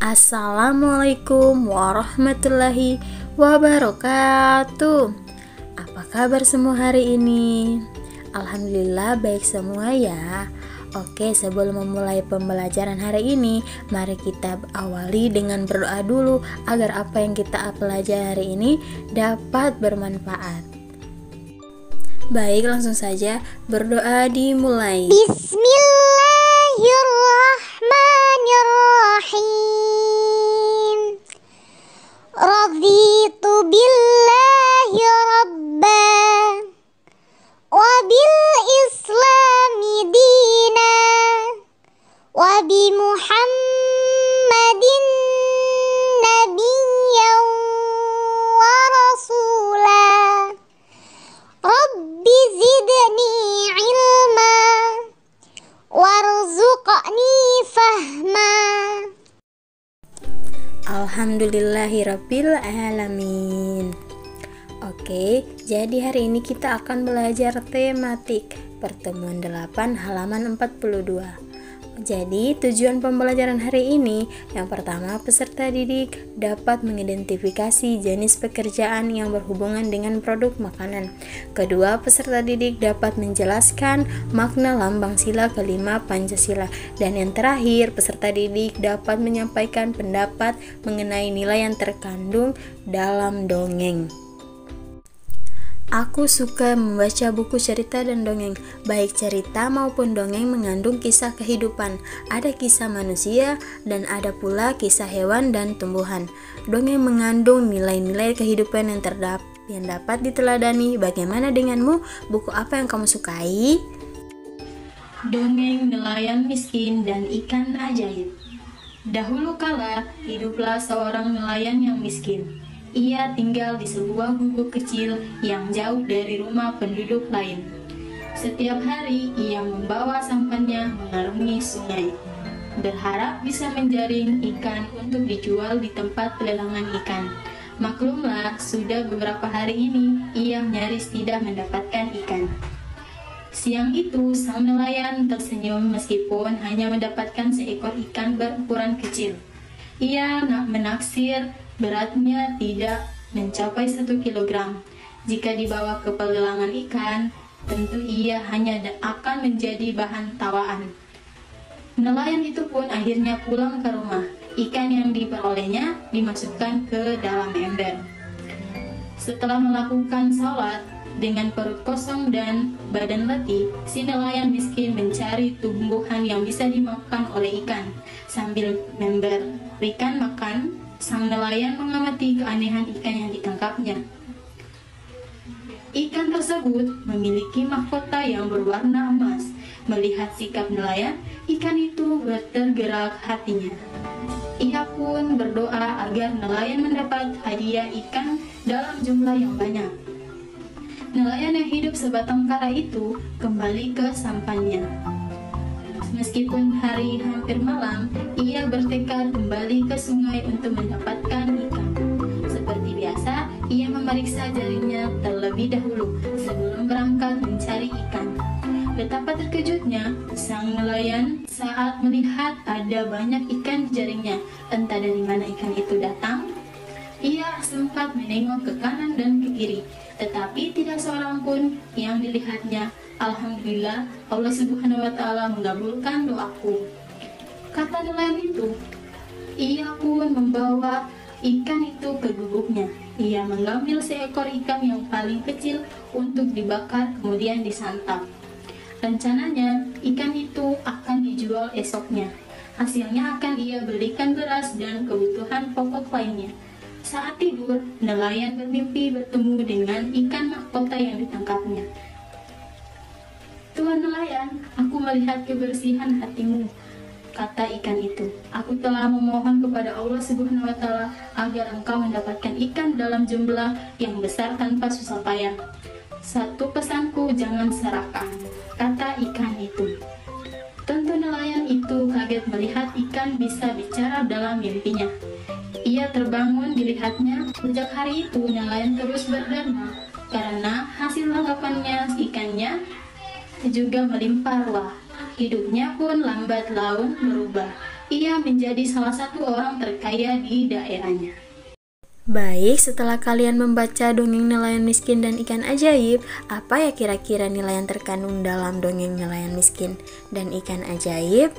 Assalamualaikum warahmatullahi wabarakatuh. Apa kabar semua hari ini? Alhamdulillah baik semua ya. Oke, sebelum memulai pembelajaran hari ini, mari kita awali dengan berdoa dulu agar apa yang kita pelajari hari ini dapat bermanfaat. Baik, langsung saja berdoa dimulai. Bismillahirrahmanirrahim. Raditu billahi rabba wa bil islami dina wa bi Muhammadin nabiyyan wa rasula. Rabbi zidni ilma warzuqni fahma. Alhamdulillahirabbil alamin. Oke, jadi hari ini kita akan belajar tematik pertemuan 8 halaman 42. Jadi, tujuan pembelajaran hari ini yang pertama, peserta didik dapat mengidentifikasi jenis pekerjaan yang berhubungan dengan produk makanan. Kedua, peserta didik dapat menjelaskan makna lambang sila kelima Pancasila. Dan yang terakhir, peserta didik dapat menyampaikan pendapat mengenai nilai yang terkandung dalam dongeng. Aku suka membaca buku cerita dan dongeng. Baik cerita maupun dongeng mengandung kisah kehidupan. Ada kisah manusia dan ada pula kisah hewan dan tumbuhan. Dongeng mengandung nilai-nilai kehidupan yang dapat diteladani. Bagaimana denganmu? Buku apa yang kamu sukai? Dongeng Nelayan Miskin dan Ikan Ajaib. Dahulu kala, hiduplah seorang nelayan yang miskin. Ia tinggal di sebuah gubuk kecil yang jauh dari rumah penduduk lain. Setiap hari ia membawa sampannya mengarungi sungai, berharap bisa menjaring ikan untuk dijual di tempat pelelangan ikan. Maklumlah, sudah beberapa hari ini ia nyaris tidak mendapatkan ikan. Siang itu, sang nelayan tersenyum meskipun hanya mendapatkan seekor ikan berukuran kecil. Ia menaksir beratnya tidak mencapai 1 kilogram. Jika dibawa ke pelelangan ikan, tentu ia hanya akan menjadi bahan tawaan. Nelayan itu pun akhirnya pulang ke rumah. Ikan yang diperolehnya dimasukkan ke dalam ember. Setelah melakukan sholat, dengan perut kosong dan badan letih, si nelayan miskin mencari tumbuhan yang bisa dimakan oleh ikan. Sambil memberikan makan, sang nelayan mengamati keanehan ikan yang ditangkapnya. Ikan tersebut memiliki mahkota yang berwarna emas. Melihat sikap nelayan, ikan itu tergerak hatinya. Ia pun berdoa agar nelayan mendapat hadiah ikan dalam jumlah yang banyak. Nelayan yang hidup sebatang kara itu kembali ke sampannya. Meskipun hari hampir malam, ia bertekad kembali ke sungai untuk mendapatkan ikan. Seperti biasa, ia memeriksa jaringnya terlebih dahulu sebelum berangkat mencari ikan. Betapa terkejutnya sang nelayan saat melihat ada banyak ikan di jaringnya. Entah dari mana ikan itu datang. Ia sempat menengok ke kanan dan ke kiri, tetapi tidak seorang pun yang dilihatnya. Alhamdulillah, Allah Subhanahu wa Ta'ala mengabulkan doaku, kata nelayan itu. Ia pun membawa ikan itu ke gubuknya. Ia mengambil seekor ikan yang paling kecil untuk dibakar kemudian disantap. Rencananya, ikan itu akan dijual esoknya. Hasilnya akan ia belikan beras dan kebutuhan pokok lainnya. Saat tidur, nelayan bermimpi bertemu dengan ikan mahkota yang ditangkapnya. Tuan nelayan, aku melihat kebersihan hatimu, kata ikan itu. Aku telah memohon kepada Allah Subhanahu wa Ta'ala agar engkau mendapatkan ikan dalam jumlah yang besar tanpa susah payah. Satu pesanku, jangan serakah, kata ikan itu. Tentu nelayan itu kaget melihat ikan bisa bicara dalam mimpinya. Ia terbangun dilihatnya. Sejak hari itu nelayan terus berderma karena hasil tangkapannya ikannya juga melimpah ruah. Hidupnya pun lambat laun berubah. ia menjadi salah satu orang terkaya di daerahnya. Baik, setelah kalian membaca dongeng nelayan miskin dan ikan ajaib, apa ya kira-kira nilai yang terkandung dalam dongeng nelayan miskin dan ikan ajaib?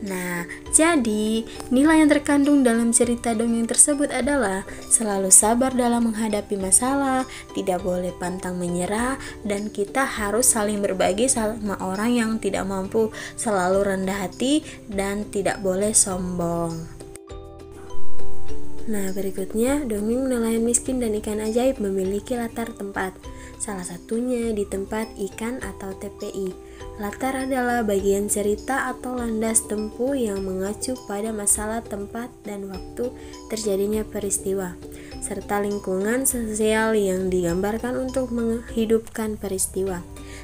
Nah, jadi nilai yang terkandung dalam cerita dongeng tersebut adalah selalu sabar dalam menghadapi masalah, tidak boleh pantang menyerah, dan kita harus saling berbagi sama orang yang tidak mampu, selalu rendah hati, dan tidak boleh sombong. Nah, berikutnya dongeng nelayan miskin dan ikan ajaib memiliki latar tempat. Salah satunya di tempat ikan atau TPI. Latar adalah bagian cerita atau landas tempuh yang mengacu pada masalah, tempat, dan waktu terjadinya peristiwa, serta lingkungan sosial yang digambarkan untuk menghidupkan peristiwa.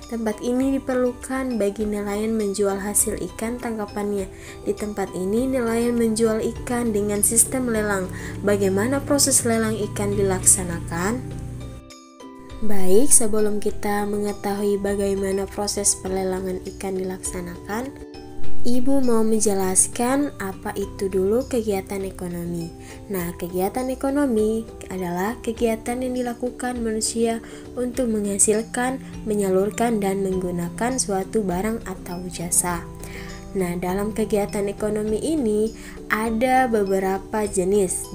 Tempat ini diperlukan bagi nelayan menjual hasil ikan tangkapannya. Di tempat ini nelayan menjual ikan dengan sistem lelang. Bagaimana proses lelang ikan dilaksanakan? Baik, sebelum kita mengetahui bagaimana proses pelelangan ikan dilaksanakan, Ibu mau menjelaskan apa itu dulu kegiatan ekonomi. Nah, kegiatan ekonomi adalah kegiatan yang dilakukan manusia untuk menghasilkan, menyalurkan, dan menggunakan suatu barang atau jasa. Nah, dalam kegiatan ekonomi ini ada beberapa jenis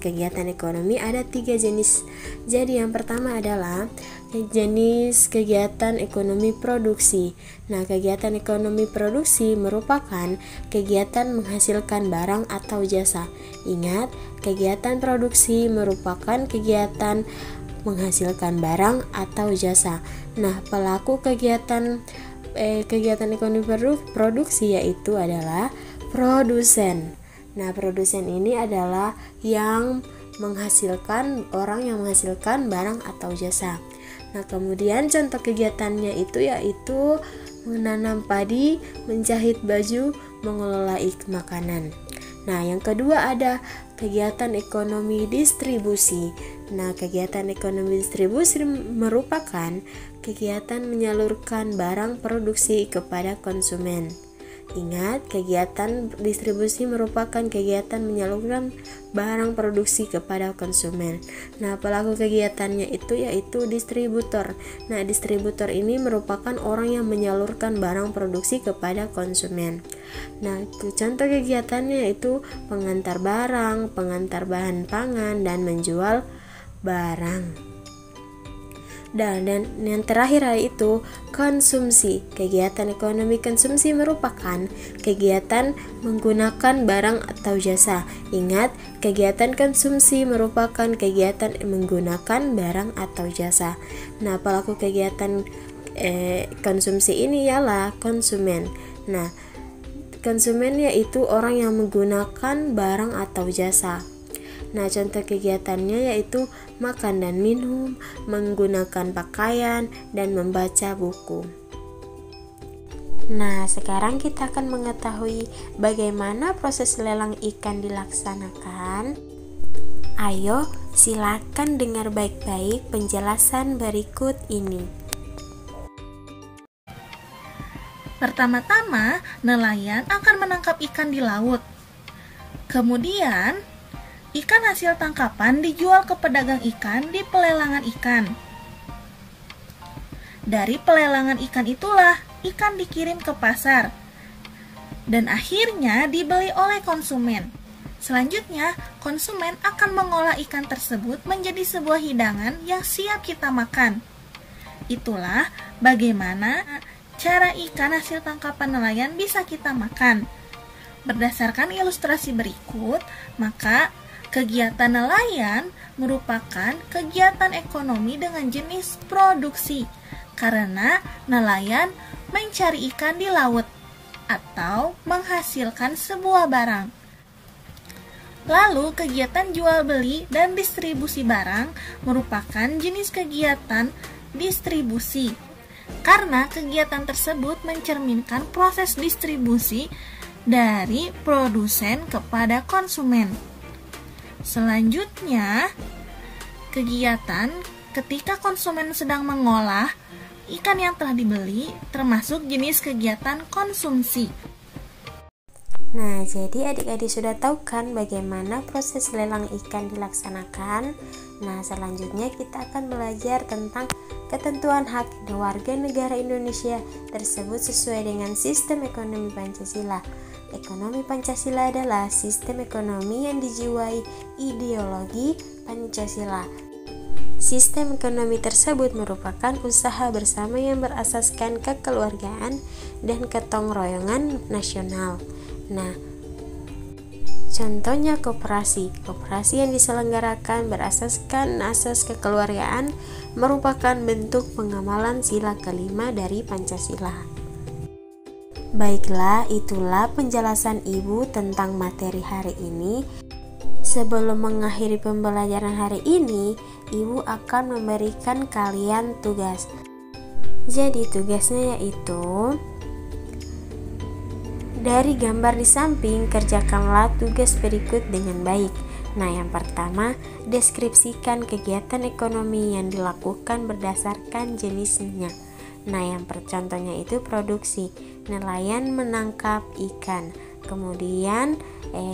kegiatan ekonomi, ada 3 jenis. Jadi yang pertama adalah jenis kegiatan ekonomi produksi. Nah, kegiatan ekonomi produksi merupakan kegiatan menghasilkan barang atau jasa. Ingat, kegiatan produksi merupakan kegiatan menghasilkan barang atau jasa. Nah, pelaku kegiatan ekonomi produksi yaitu adalah produsen. Nah, produsen ini adalah yang menghasilkan, orang yang menghasilkan barang atau jasa. Nah, kemudian contoh kegiatannya itu yaitu menanam padi, menjahit baju, mengelola makanan. Nah, yang kedua ada kegiatan ekonomi distribusi. Nah, kegiatan ekonomi distribusi merupakan kegiatan menyalurkan barang produksi kepada konsumen. Ingat, kegiatan distribusi merupakan kegiatan menyalurkan barang produksi kepada konsumen. Nah, pelaku kegiatannya itu yaitu distributor. Nah, distributor ini merupakan orang yang menyalurkan barang produksi kepada konsumen. Nah, contoh kegiatannya itu pengantar barang, pengantar bahan pangan, dan menjual barang. Dan yang terakhir yaitu konsumsi. Kegiatan ekonomi konsumsi merupakan kegiatan menggunakan barang atau jasa. Ingat, kegiatan konsumsi merupakan kegiatan menggunakan barang atau jasa. Nah, pelaku kegiatan konsumsi ini ialah konsumen. Nah, konsumen yaitu orang yang menggunakan barang atau jasa. Nah, contoh kegiatannya yaitu makan dan minum, menggunakan pakaian, dan membaca buku. Nah, sekarang kita akan mengetahui bagaimana proses lelang ikan dilaksanakan. Ayo, silakan dengar baik-baik penjelasan berikut ini. Pertama-tama, nelayan akan menangkap ikan di laut. Kemudian, ikan hasil tangkapan dijual ke pedagang ikan di pelelangan ikan. Dari pelelangan ikan itulah ikan dikirim ke pasar dan akhirnya dibeli oleh konsumen. Selanjutnya, konsumen akan mengolah ikan tersebut menjadi sebuah hidangan yang siap kita makan. Itulah bagaimana cara ikan hasil tangkapan nelayan bisa kita makan. Berdasarkan ilustrasi berikut, maka kegiatan nelayan merupakan kegiatan ekonomi dengan jenis produksi karena nelayan mencari ikan di laut atau menghasilkan sebuah barang. Lalu kegiatan jual beli dan distribusi barang merupakan jenis kegiatan distribusi karena kegiatan tersebut mencerminkan proses distribusi dari produsen kepada konsumen. Selanjutnya, kegiatan ketika konsumen sedang mengolah ikan yang telah dibeli termasuk jenis kegiatan konsumsi. Nah, jadi adik-adik sudah tahu kan bagaimana proses lelang ikan dilaksanakan? Nah, selanjutnya kita akan belajar tentang ketentuan hak warga negara Indonesia tersebut sesuai dengan sistem ekonomi Pancasila. Ekonomi Pancasila adalah sistem ekonomi yang dijiwai ideologi Pancasila. Sistem ekonomi tersebut merupakan usaha bersama yang berasaskan kekeluargaan dan ketongkrongan nasional. Nah, contohnya koperasi. Koperasi yang diselenggarakan berasaskan asas kekeluargaan merupakan bentuk pengamalan sila kelima dari Pancasila. Baiklah, itulah penjelasan Ibu tentang materi hari ini. Sebelum mengakhiri pembelajaran hari ini, Ibu akan memberikan kalian tugas. Jadi tugasnya yaitu dari gambar di samping, kerjakanlah tugas berikut dengan baik. Nah, yang pertama, deskripsikan kegiatan ekonomi yang dilakukan berdasarkan jenisnya. Nah, yang contohnya itu produksi, nelayan menangkap ikan. Kemudian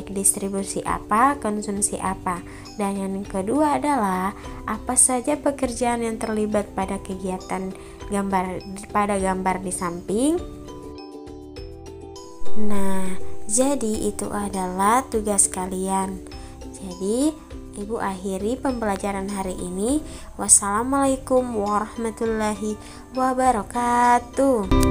distribusi apa, konsumsi apa. Dan yang kedua adalah apa saja pekerjaan yang terlibat pada kegiatan gambar di samping. Nah, jadi itu adalah tugas kalian. Jadi, Ibu akhiri pembelajaran hari ini. Wassalamualaikum warahmatullahi wabarakatuh.